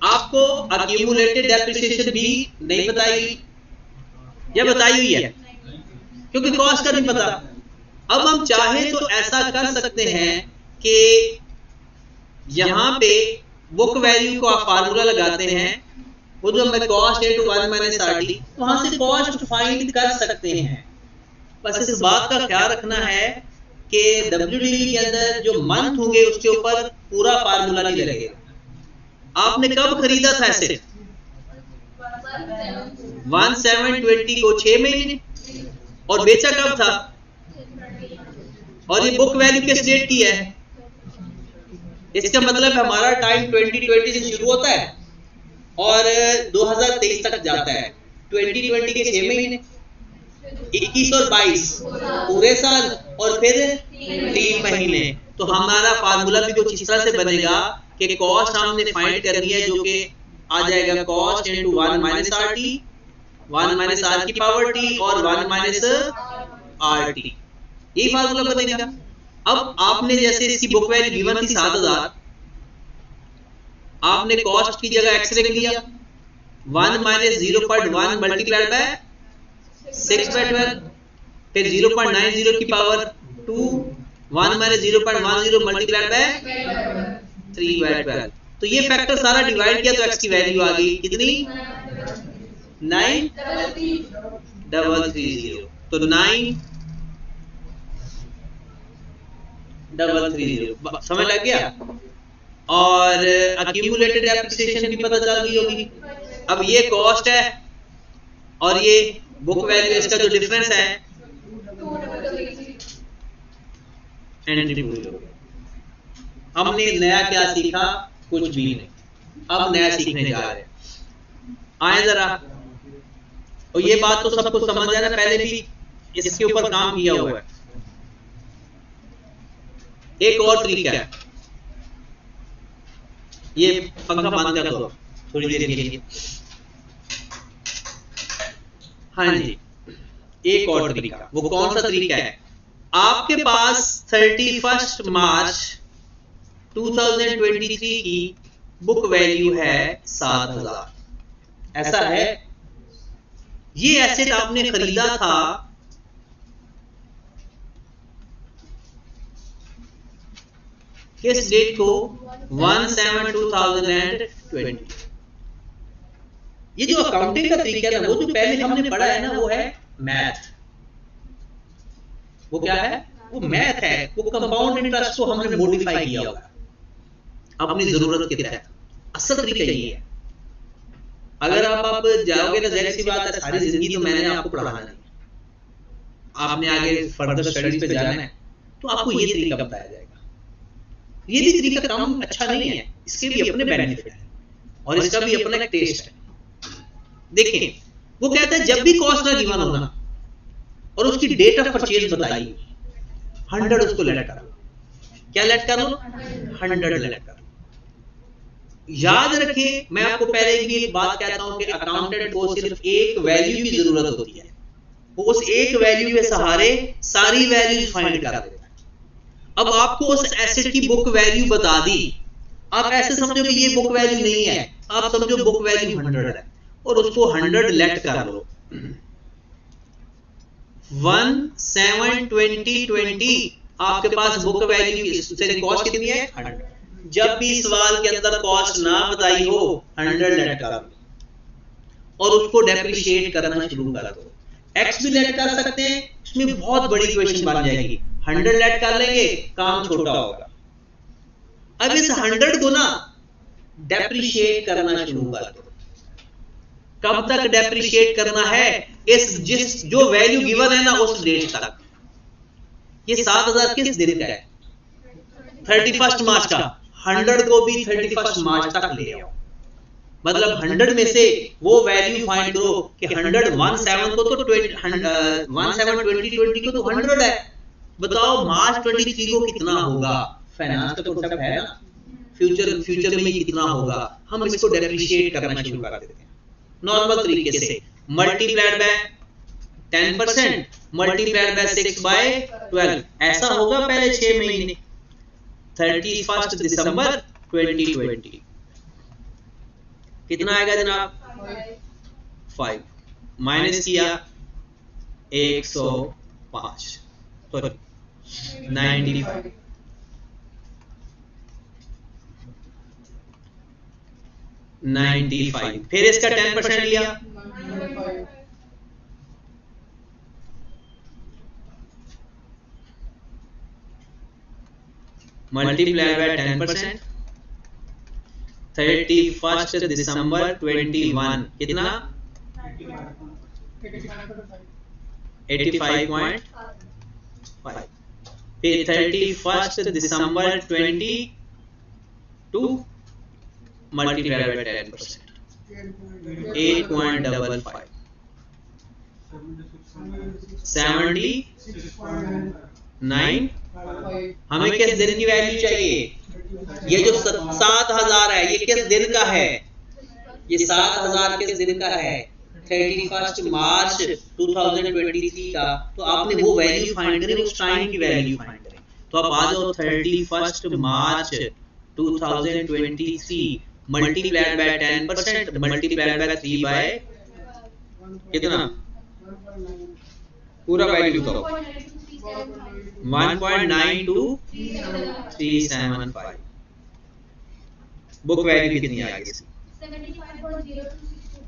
आपको अक्यूमुलेटेड डेप्रिसिएशन भी नहीं बताई या बताई हुई है, क्योंकि कॉस्ट का नहीं पता। अब हम चाहे तो ऐसा कर सकते हैं कि यहां पे बुक वैल्यू को आप फार्मूला लगाते हैं, वो जो हमें कॉस्ट इनटू 1 - RT, वहां से कॉस्ट फाइंड कर सकते हैं। बस इस बात का ख्याल रखना है कि WDV के अंदर जो मंथ होंगे उसके ऊपर पूरा फार्मूला नहीं लगेगा। आपने कब खरीदा था एसेट? 1/7/20 को 6 महीने, और बेचा कब था? और ये बुक वैल्यू किस डेट की है? इसका मतलब हमारा टाइम 2020 से शुरू होता है और 2023 तक जाता है। 2020 के 6 महीने, 21 और 22 पूरे साल, और फिर 3 महीने। तो हमारा फार्मूला भी कुछ इस तरह से बनेगा कि कॉस्ट हमने फाइंड करनी है, जो कि आ जाएगा cost into 1 minus R T, 1 minus R की पावर टी और 1 माइनस आर टी, यही फार्मूला बनेगा। अब आपने जैसे इसकी बुक वैल्यू गिवन थी 7000, आपने कॉस्ट की जगह एक्स रख लिया, 1 माइनस 0.1 मल्टीप्लाइड बाय 6/12, फिर 0.90 की पावर 2, 1 माइनस 0.10 मल्टीप्लाइड बाय 3/12। तो ये फैक्टर सारा डिवाइड किया तो एक्स की वैल्यू आ गई कितनी, 9330। तो 9330 समझ लग गया। और अक्यूमुलेटेड डेप्रिसिएशन भी पता चल गई होगी। अब ये कॉस्ट है और ये बुक वैल्यू, इसका जो डिफरेंस है एंट्री पूरी हो गई। हमने नया क्या सीखा, कुछ भी नहीं। अब नया सीखने जा रहे हैं, आए जरा। और ये बात तो सबको समझ आना, पहले भी इसके ऊपर काम किया हुआ है। एक और तरीका है, ये पंखा बंद कर दो थोड़ी देर के लिए। हाँ जी, एक और तरीका, वो कौन सा तरीका है? आपके पास 31 मार्च 2023 की बुक वैल्यू है 7000, ऐसा है। ये एसेट आपने खरीदा था किस डेट को, 1/7/2020। ये जो अकाउंटिंग का तरीका है ना, वो जो पहले हमने पढ़ा है ना, वो है मैथ। वो क्या है? वो मैथ है। वो कंपाउंड इंटरेस्ट को हमने मॉडिफाई किया हुआ है अपनी जरूरत के तहत। असल तरीका ये है। अगर आप जाओगे ना, जाहिर सी बात है, सारी जिंदगी तो मैंने आपको पढ़ाना नहीं, आपने आगे फर्दर स्टडीज पे जाना है, तो आपको ये तरीका बताया जाएगा। ये भी तरीका काम अच्छा नहीं है, इसके भी अपने बेनिफिट है और इसका भी अपना एक टेस्ट है। देखें, वो कहता है जब भी कॉस्ट ना गिवन होना और उसकी डेट ऑफ परचेज बताई, 100 उसको लेट कर लो। क्या लेट कर लो? 100 लेट कर लो। याद रखें, मैं आपको पहले भी एक बात कहता हूं कि अकाउंटेंट को सिर्फ एक वैल्यू की जरूरत होती है। वो उस एक वैल्यू के सहारे सारी वैल्यूज फाइंड कर देता है। अब आपको उस एसेट की बुक वैल्यू बता दी, आप ऐसे समझो कि ये बुक वैल्यू नहीं है, आप समझो बुक वैल्यू 100 है और उसको 100 लेट कर लो। 1/7/2020 आपके पास बुक वैल्यू की कॉस्ट कितनी है? 100। जब भी सवाल के अंदर कॉस्ट ना बताई हो, 100 लेट कर दो और उसको डेप्रिशिएट करना शुरू कर दो। एक्स भी लेट कर सकते हैं, उसमें बहुत बड़ी इक्वेशन बन जाएगी। 100 लेट कर लेंगे, काम छोटा होगा। अब इस 100 को ना डेप्रिशिएट करना शुरू कर दो। कब तक डेप्रिशिएट करना है? इस जो वैल्यू गिवन है ना, उस डेट तक। ये 7000 किस दिन का है? 31 मार्च का। 100 को भी 31 मार्च तक ले आओ। मतलब 100 में से वो वैल्यू फाइंड करो कि 100 17 को तो 1/7/2020 को तो 100 है। बताओ मार्च 23 को कितना होगा? फाइनेंस का कॉन्सेप्ट है ना, फ्यूचर में कितना होगा, हम इसको डेप्रिशिएट करना शुरू कर देते हैं नॉर्मल तरीके से। मल्टीप्लाइड बाय 10%, मल्टीप्लाइड बाय 6/12, ऐसा होगा पहले 6 महीने। 31 दिसंबर 2020 कितना आएगा जनाब? 5 माइनस किया 105, सॉरी 95, 95। फिर इसका 10% लिया, मल्टीप्लाई बाय 10%, 31 दिसंबर 21 कितना? 85.5। फिर 31 दिसंबर 22 मल्टीप्लाई बाय 10%, 8.55। 79, हमें किस दिन की वैल्यू चाहिए? ये जो 7000 है ये किस दिन का है? ये 7000 किस दिन का है? 31 मार्च 2023 का। तो आपने वो वैल्यू फाइंड करें, उस टाइम की वैल्यू फाइंड करें। तो आप आ जाओ 31 मार्च 2023 multiplied by 10% multiplied by 3 by कितना? पूरा वैल्यू तो 1.92375। बुक वैल्यू कितनी आ गई?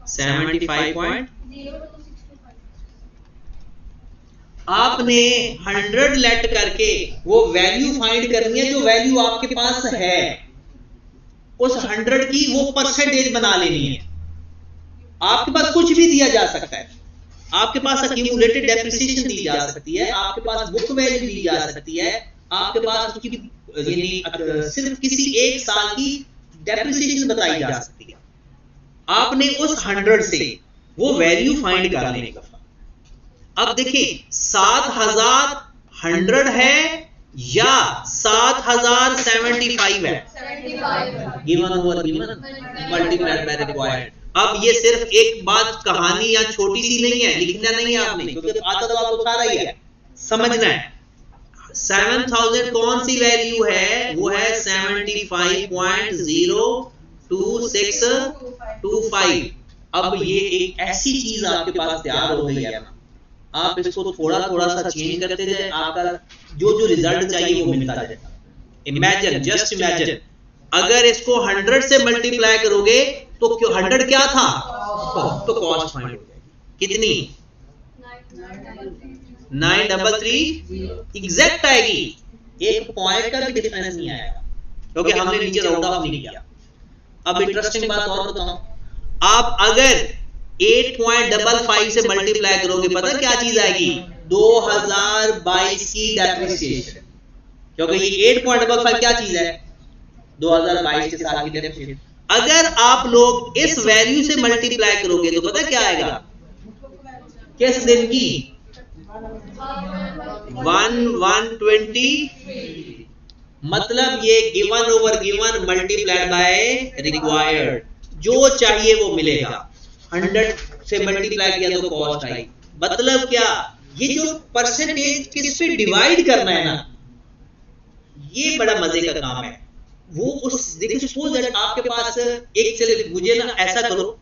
75. आपने 100 लेट करके वो वैल्यू फाइंड करनी है जो वैल्यू आपके पास है, उस 100 की वो परसेंटेज बना लेनी है। आपके पास कुछ भी दिया जा सकता है, आपके पास एक्यूमुलेटेड डेप्रिसिएशन दी जा सकती है, आपके पास बुक वैल्यू दी जा सकती है, आपके पास उसकी यानी सिर्फ किसी एक साल की डेप्रिसिएशन बताई जा सकती है। आपने उस 100 से वो वैल्यू फाइंड कर लेने का। अब देखिए 7000 100 है या 7075 है? Given over given multiplied by required. अब ये सिर्फ एक बात कहानी या छोटी सी नहीं है, लिखना नहीं है आपने, क्योंकि आता तो आपको सारा ही है, समझना है। 7000 कौन सी वैल्यू है? वो है 75.02625। अब ये एक ऐसी चीज आपके पास तैयार हो गई है ना, आप इसको थोड़ा थोड़ा सा चेंज करते जाए, आपका जो जो रिजल्ट चाहिए वो मिलता जाएगा। इमेजिन, जस्ट इमेजिन, अगर इसको 100 से मल्टीप्लाई करोगे तो 100 क्या था? तो कॉस्ट फाइंड हो जाएगी कितनी? 933 एग्जैक्ट आएगी, एक पॉइंट का भी डिफरेंस नहीं आएगा, क्योंकि हमने नीचे राउंड ऑफ नहीं किया। अब इंटरेस्टिंग बात और बताऊं, आप अगर 8.55 से मल्टीप्लाई करोगे, पता क्या चीज आएगी? 2022 की डेप्रिसिएशन, क्योंकि ये 8.55 क्या चीज है? 2022 के साल की डेप्रिसिएशन। अगर आप लोग इस वैल्यू से मल्टीप्लाई करोगे तो पता क्या आएगा? किस दिन की? 1/120। मतलब ये given over given multiplied by required, जो चाहिए वो मिलेगा। 100 से मल्टीप्लाई किया तो कॉस्ट आई। मतलब क्या? ये जो परसेंटेज किस पे डिवाइड करना है ना, ये बड़ा मजे का काम है। वो उस देखिए, सपोज दैट आपके पास एक, चले मुझे ना ऐसा करो,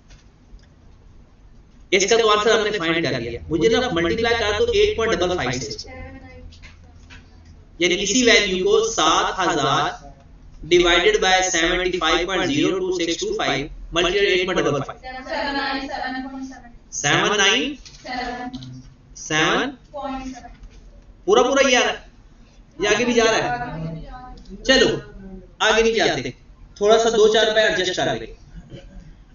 इसका तो आंसर हमने फाइंड कर लिया, मुझे ना मल्टीप्लाई कर दो 8.55 से, यानी इसी वैल्यू को 7000 डिवाइडेड बाय 75.02625 मल्टीप्लाई 8.55 7 पूरा पूरा ये आ रहा है, ये आगे भी जा रहा है। चलो आगे नहीं जाते, थोड़ा सा 2-4 रुपए एडजस्ट कर लेंगे।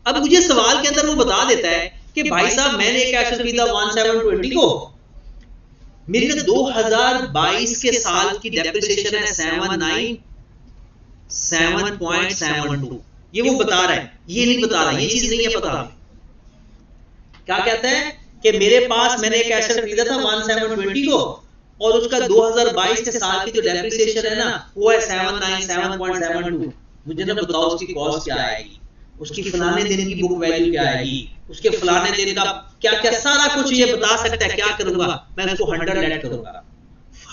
अब मुझे सवाल के अंदर वो बता देता है कि भाई साहब मैंने एक एसेट खरीदा 1720 को, मेरी ना 2022 के साल की डेप्रिसिएशन है 7.72। ये वो बता रहा है, ये नहीं बता रहा, ये चीज नहीं है पता। क्या कहता है कि मेरे पास मैंने एक एसेट खरीदा था 1720 को और उसका 2022 के साल की जो डेप्रिसिएशन है ना वो है 7.72। मुझे ना बताओ उसकी कॉस्ट क्या आएगी, उसकी फलाने दिन की बुक वैल्यू क्या आएगी, उसके फलाने दिन का क्या क्या, सारा कुछ ये बता सकता है। क्या करूंगा मैं? उसको 100 लेट करूंगा,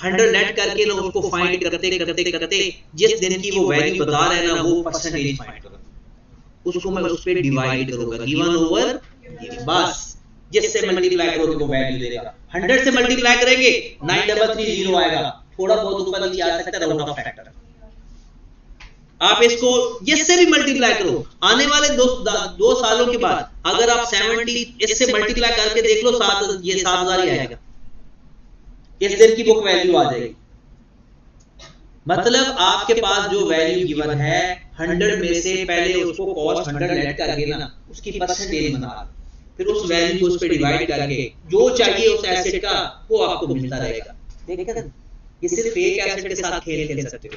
100 लेट करके ना उसको फाइंड करते करते करते जिस दिन की वो वैल्यू बता रहे हैं ना वो परसेंटेज फाइंड करूंगा, उसको मैं उस पे डिवाइड करूंगा, गिवन ओवर बस, जिससे मल्टीप्लाई करोगे वो वैल्यू देगा। 100 से मल्टीप्लाई करेंगे 9330 आएगा, थोड़ा बहुत ऊपर नीचे आ सकता है, राउंड ऑफ फैक्टर। आप इसको इससे भी मल्टीप्लाई करो, आने वाले 2 सालों के बाद अगर आप 70 इससे मल्टीप्लाई करके देख लो, 7000 ही आएगा, इस दिन की बुक वैल्यू आ जाएगी। मतलब आपके पास जो वैल्यू गिवन है 100 में से पहले उसको कॉस्ट 100 लेट करके ना उसकी परसेंटेज बना, फिर उस वैल्यू को उस पे डिवाइड करके जो चाहिए उस एसेट का वो आपको मिलता रहेगा। देखा ना, ये सिर्फ एक एसेट के साथ खेल खेल सकते हो।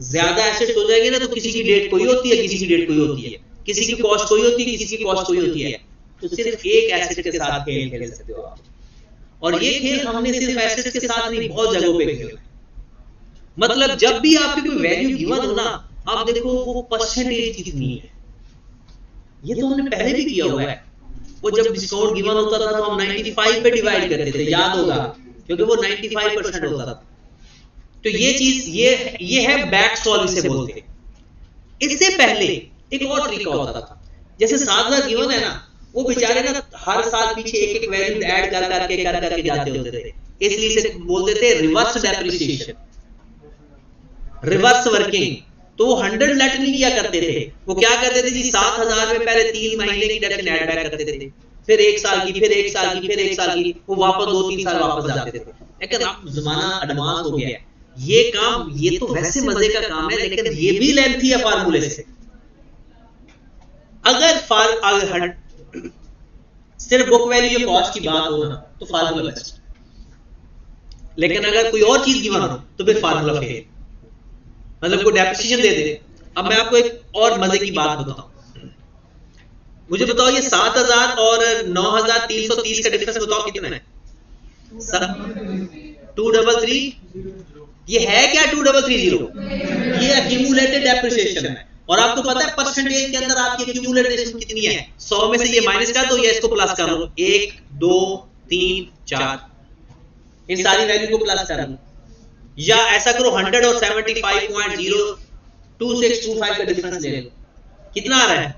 ज्यादा एसेट हो जाएंगे ना तो किसी की डेट कोई होती है, किसी की डेट कोई होती है, किसी की कॉस्ट कोई होती है, किसी की कॉस्ट कोई होती है, तो सिर्फ एक एसेट के साथ खेल खेल सकते हो आप। और ये खेल हमने सिर्फ एसेट्स के साथ नहीं, बहुत जगहों पे खेला। मतलब जब भी आपकी कोई वैल्यू गिवन हो ना, आप देखो वो परसेंटेज कितनी है। ये तो हमने पहले भी किया हुआ है। वो जब डिस्काउंट गिवन होता था तो हम 95 पे डिवाइड करते थे, याद होगा, क्योंकि वो 95% होता था। तो ये चीज ये है बैक सॉल्व इसे बोलते हैं। इससे पहले एक और तरीका होता था, जैसे 7,000 गिवन है ना, वो बेचारे ना हर साल पीछे एक एक वैल्यू ऐड कर करके जाते होते थे, इसलिए इसे बोलते थे रिवर्स डेप्रिसिएशन, रिवर्स वर्किंग। तो वो 100 लेट नहीं लिया करते थे, वो क्या करते थे जी 7,000 में पहले 3 महीने की डेप्ट ऐड बैक करते थे, फिर 1 साल की, फिर 1 साल की, फिर 1 साल की, वो वापस 2-3 साल वापस जाते थे। लेकिन अब जमाना एडवांस हो गया है, ये काम, ये तो वैसे मजे का काम है, लेकिन ये भी लेंथी है फार्मूले से। अगर सिर्फ बुक वैल्यू या कॉस्ट की बात हो ना, तो फार्मूला बेस्ट, लेकिन अगर कोई और चीज गिवन हो तो फिर फार्मूला फेल, मतलब कोई डेप्रिसिएशन दे दे। अब मैं आपको एक और मजे की बात बताऊं, मुझे बताओ ये 7,000 और 9,330 का डिफरेंस बताओ कितना है? 233। ये है क्या 2330? ये एक्यूमुलेटेड डेप्रिसिएशन है। और आपको पता है परसेंटेज के अंदर आपकी एक्यूमुलेटेड कितनी है? 100 में से ये माइनस कर दो या इसको प्लस कर लो, 1 2 3 4, इन सारी वैल्यू को प्लस कर लो, या ऐसा करो 100 और 75.02625 का डिफरेंस ले लो, कितना आ रहा है?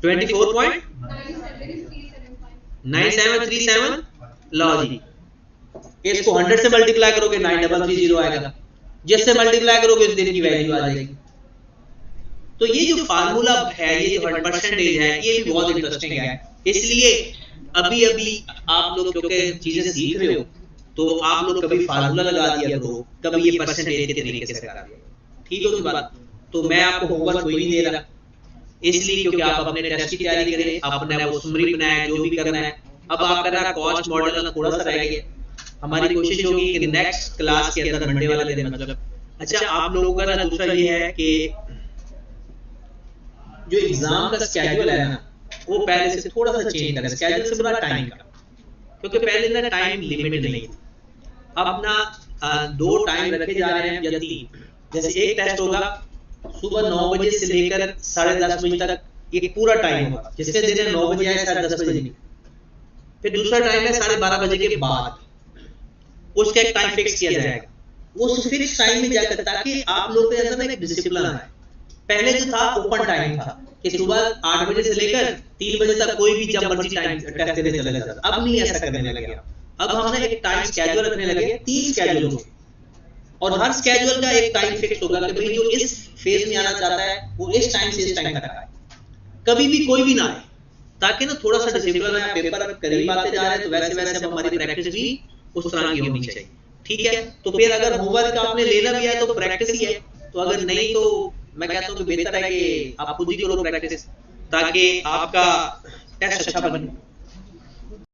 24.9737। लो जी, इसको 100 से मल्टीप्लाई करोगे 9330 आएगा, जिससे मल्टीप्लाई करोगे उस दिन की वैल्यू आ जाएगी। तो ये जो फार्मूला है, ये जो 100% है, ये भी बहुत इंटरेस्टिंग है। इसलिए अभी आप लोग क्योंकि चीजें सीख रहे हो, तो आप लोग कभी फार्मूला लगा दिया करो, कभी ये परसेंटेज के तरीके से लगा दिया, ठीक है? बात तो मैं आपको होमवर्क कोई नहीं दे रहा, इसलिए क्योंकि आप अपने टेस्ट की तैयारी करें, अपने वो समरी बनाए, जो भी करना है। अब आपका कॉस्ट मॉडल थोड़ा सा रह गया, हमारी कोशिश होगी कि नेक्स्ट क्लास के अंदर मंडे वाले दिन, मतलब अच्छा आप लोगों का ना दूसरा ये है कि जो एग्जाम का स्केड्यूल है ना, वो पहले से थोड़ा सा चेंज करें, स्केड्यूल से बड़ा टाइम का, क्योंकि पहले ना टाइम लिमिट नहीं थी, अब ना 2 टाइम रखे जा रहे हैं या 3। जैसे एक टेस्ट होगा सुबह 9 बजे से लेकर 10:30 बजे तक, एक पूरा टाइम होगा, जिसके दिन 9 बजे आए 10:30 बजे नहीं। फिर दूसरा टाइम है 12:30 बजे के बाद, उसका एक टाइम फिक्स किया जाएगा, वो फिक्स टाइम में जाकर, ताकि आप लोगों के अंदर एक डिसिप्लिन आए। पहले जो था ओपन टाइम था कि सुबह 8 बजे से लेकर 3 बजे तक कोई भी जब मर्जी टाइम टेस्ट देने चले जाता, अब नहीं ऐसा करने लगे। अब हमने एक टाइम स्केड्यूल रखने लगे, 3 स्केड्यूल होंगे, और हर स्केड्यूल का एक टाइम फिक्स होगा कि भाई जो इस फेज में आना चाहता है वो इस टाइम से इस टाइम तक आए, कभी भी कोई भी ना आए, ताकि ना थोड़ा सा डिसिप्लिन है। पेपर में करीब आते जा रहे हैं, तो वैसे वैसे अब हमारी प्रैक्टिस भी उस तरह की होनी चाहिए, ठीक है? तो फिर अगर होमवर्क आपने लेना भी है तो प्रैक्टिस ही है, तो अगर नहीं तो मैं कहता हूँ कि बेहतर है कि आप खुद ही करो प्रैक्टिस, ताकि आपका टेस्ट अच्छा बने।